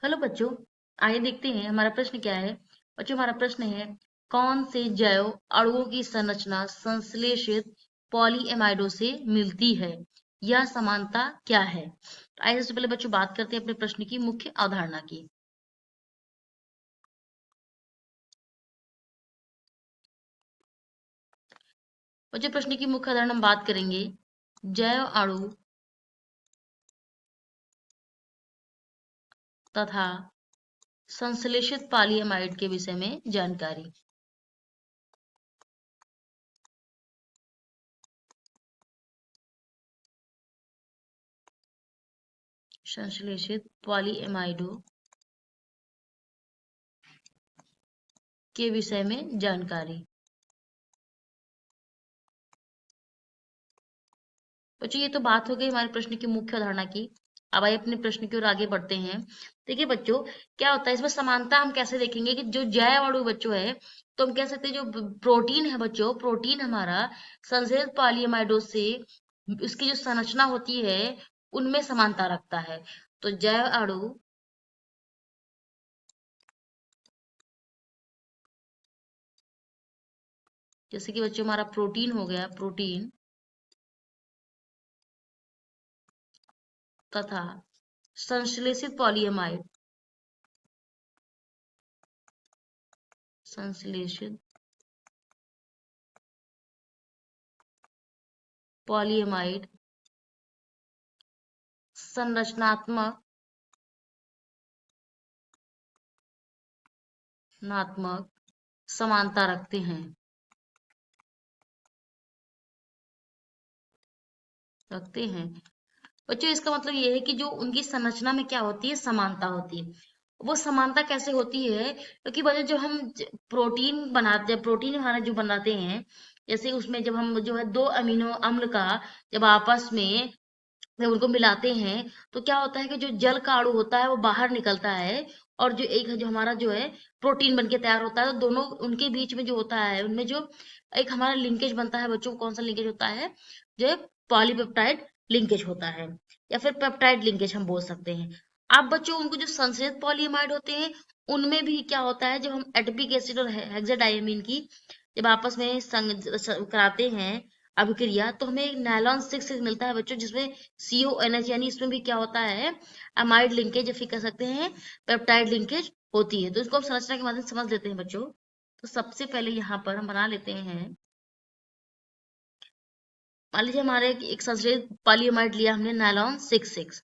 Hello बच्चों, आइए देखते हैं हमारा प्रश्न क्या है। बच्चों, हमारा प्रश्न है, कौन से जैव अणुओं की संरचना संश्लेषित पॉलीएमाइडों से मिलती है? यह समानता क्या है? तो आइए सबसे पहले बच्चों बात करते हैं अपने प्रश्न की मुख्य अवधारणा की। बच्चों, प्रश्न की मुख्य अवधारणा हम बात करेंगे जैव अणु तथा संश्लेषित पॉलीएमाइड के विषय में जानकारी। संश्लेषित पॉलीएमाइडों के विषय में जानकारी। बच्चों, ये तो बात हो गई हमारे प्रश्न की मुख्य अवधारणा की। अब आइए अपने प्रश्न की ओर आगे बढ़ते हैं। देखिए बच्चों, क्या होता है इसमें समानता हम कैसे देखेंगे कि जो जैव अणु बच्चों है, तो हम कह सकते हैं जो प्रोटीन है बच्चों, प्रोटीन हमारा संश्लेषित पॉलीएमाइडोज से उसकी जो संरचना होती है उनमें समानता रखता है। तो जैव अणु जैसे कि बच्चों हमारा प्रोटीन हो गया, प्रोटीन तथा संश्लेषित पॉलीएमाइड, संश्लेषित पॉलीएमाइड संरचनात्मक नात्मक समानता रखते हैं, रखते हैं। बच्चों, इसका मतलब ये है कि जो उनकी संरचना में क्या होती है, समानता होती है। वो समानता कैसे होती है? क्योंकि बच्चों जो हम प्रोटीन बनाते हैं, प्रोटीन हमारा जो बनाते हैं, जैसे उसमें जब हम जो है दो अमीनो अम्ल का जब आपस में जब उनको मिलाते हैं, तो क्या होता है कि जो जल का अणु होता है वो बाहर निकलता है, और जो एक जो हमारा जो है प्रोटीन बनके तैयार होता है, तो दोनों उनके बीच में जो होता है उनमें जो एक हमारा लिंकेज बनता है बच्चों, कौन सा लिंकेज होता है? जो है पॉलीपेप्टाइड लिंकेज होता है, या फिर पेप्टाइड लिंकेज हम बोल सकते हैं। अब बच्चों उनको जो संश्लेषित पॉलीएमाइड होते हैं उनमें भी क्या होता है, जब हम एडिपिक एसिड और हेक्साडाइअमीन की जब आपस में कराते हैं अभिक्रिया, तो हमें एक नायलॉन 6 मिलता है बच्चों, जिसमें CONH, यानी इसमें भी क्या होता है, अमाइड लिंकेज या फिर कह सकते हैं पेप्टाइड लिंकेज होती है। तो इसको हम संरचना के माध्यम से समझ लेते हैं बच्चों। तो सबसे पहले यहाँ पर हम बना लेते हैं, मान लीजिए हमारे एक संश्लेषित पॉलीएमाइड लिया हमने नायलॉन 6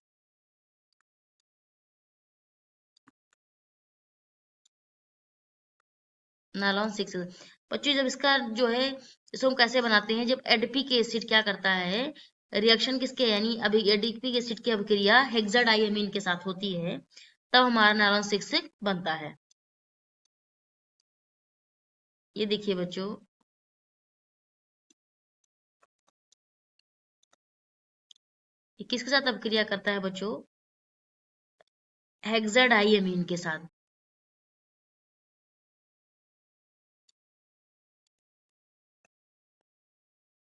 नायलॉन 6। बच्चों जब इसका जो है इसको हम कैसे बनाते हैं, जब एडिपिक एसिड क्या करता है, रिएक्शन किसके यानी अभी एडिपिक एसिड की अभिक्रिया हेक्साडाइअमीन के साथ होती है, तब हमारा नायलॉन 6 बनता है। ये देखिए बच्चों, ये किसके साथ अभिक्रिया करता है बच्चों? हेक्साडाइअमीन के साथ।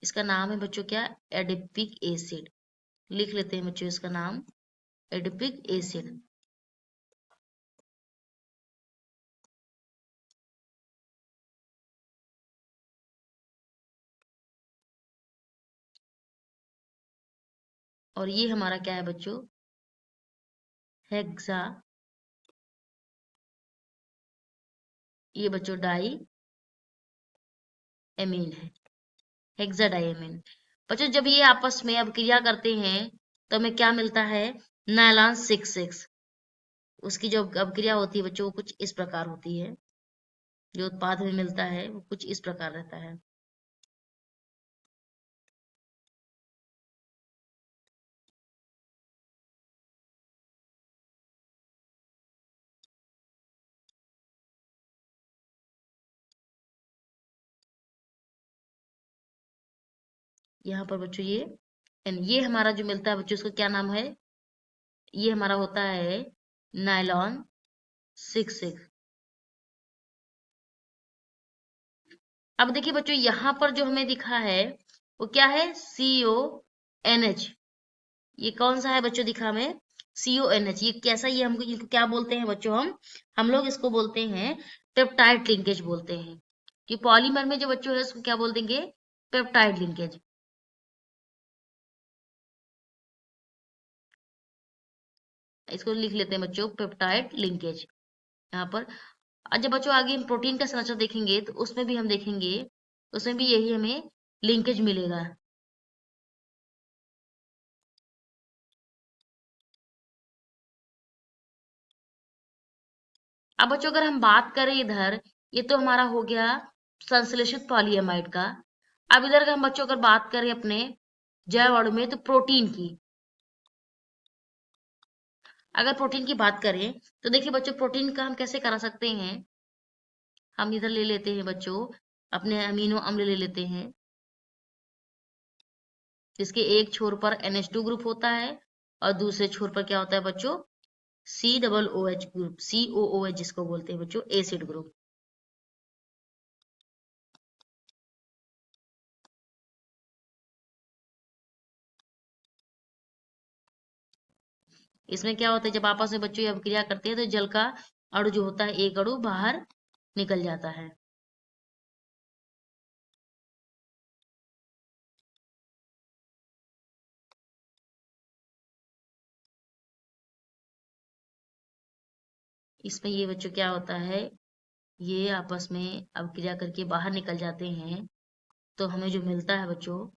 इसका नाम है बच्चों क्या? Adipic acid. लिख लेते हैं बच्चों इसका नाम, एडिपिक एसिड। और ये हमारा क्या है बच्चों? हेक्सा, ये बच्चों डाई एमीन है, हेक्साडाइअमीन। बच्चों जब ये आपस में अभिक्रिया करते हैं तो हमें क्या मिलता है? नायलॉन 6। उसकी जो अभिक्रिया होती है बच्चों वो कुछ इस प्रकार होती है, जो उत्पाद हमें मिलता है वो कुछ इस प्रकार रहता है। यहाँ पर बच्चों ये हमारा जो मिलता है बच्चों, इसका क्या नाम है? ये हमारा होता है नायलॉन 6। अब देखिए बच्चों, यहाँ पर जो हमें दिखा है वो क्या है? CONH। ये कौन सा है बच्चों दिखा हमें? CONH, ये कैसा, ये हमको इसको क्या बोलते हैं बच्चों, हम लोग इसको बोलते हैं पेप्टाइड लिंकेज बोलते हैं। कि पॉलीमर में जो बच्चों है उसको क्या बोल देंगे, पेप्टाइड लिंकेज। इसको लिख लेते हैं बच्चों, पेप्टाइड लिंकेज यहाँ पर। जब बच्चों आगे हम प्रोटीन का संरचना देखेंगे तो उसमें भी हम देखेंगे, उसमें भी यही हमें लिंकेज मिलेगा। अब बच्चों अगर हम बात करें इधर, ये तो हमारा हो गया संश्लेषित पॉलीएमाइड का। अब इधर अगर हम बच्चों अगर बात करें अपने जैव अणु में तो प्रोटीन की, अगर प्रोटीन की बात करें तो देखिए बच्चों, प्रोटीन का हम कैसे करा सकते हैं। हम इधर ले लेते हैं बच्चों, अपने अमीनो अम्ल ले लेते हैं, जिसके एक छोर पर NH2 ग्रुप होता है और दूसरे छोर पर क्या होता है बच्चों, COOH ग्रुप, COOH जिसको बोलते हैं बच्चों एसिड ग्रुप। इसमें क्या होता है, जब आपस में बच्चों ये अभिक्रिया करते हैं तो जल का अणु जो होता है, एक अणु बाहर निकल जाता है। इसमें ये बच्चों क्या होता है, ये आपस में अभिक्रिया करके बाहर निकल जाते हैं, तो हमें जो मिलता है बच्चों,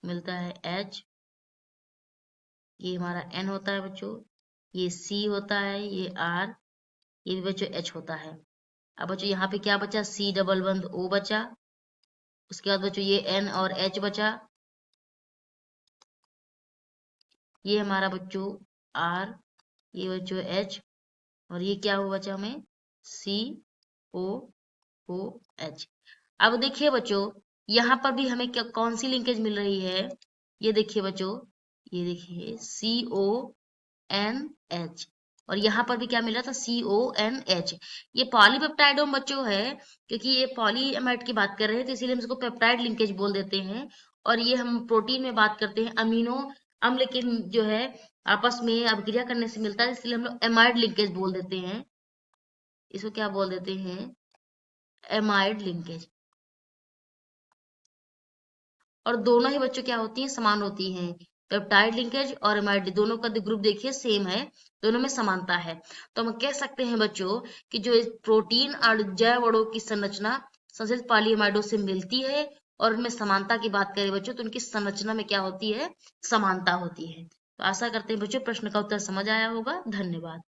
मिलता है H, ये हमारा N होता है बच्चों, ये C होता है, ये R, ये भी बच्चों H होता है। अब बच्चों यहाँ पे क्या बचा, C डबल बंद O बचा, उसके बाद बच्चों ये N और H बचा, ये हमारा बच्चों R, ये बच्चों H, और ये क्या हुआ बचा हमें, COOH। अब देखिए बच्चों, यहाँ पर भी हमें क्या, कौन सी लिंकेज मिल रही है, ये देखिए बच्चों, ये देखिए CONH, और यहाँ पर भी क्या मिला था, CONH। ये पॉलीपेप्टाइडोम बच्चों है, क्योंकि ये पॉलीएमाइड की बात कर रहे हैं तो इसीलिए हम इसको पेप्टाइड लिंकेज बोल देते हैं। और ये हम प्रोटीन में बात करते हैं, अमीनो अम्ल के जो है आपस में अभिक्रिया करने से मिलता है, इसलिए हम लोग एमाइड लिंकेज बोल देते हैं। इसको क्या बोल देते हैं, एमाइड लिंकेज। और दोनों ही बच्चों क्या होती हैं, समान होती हैं। पेप्टाइड लिंकेज और एमाइड दोनों का ग्रुप देखिए सेम है, दोनों में समानता है। तो हम कह सकते हैं बच्चों कि जो प्रोटीन और जैव अणु की संरचना संश्लेषित पॉलीएमाइडों से मिलती है, और उनमें समानता की बात करें बच्चों तो उनकी संरचना में क्या होती है, समानता होती है। तो आशा करते हैं बच्चों प्रश्न का उत्तर समझ आया होगा। धन्यवाद।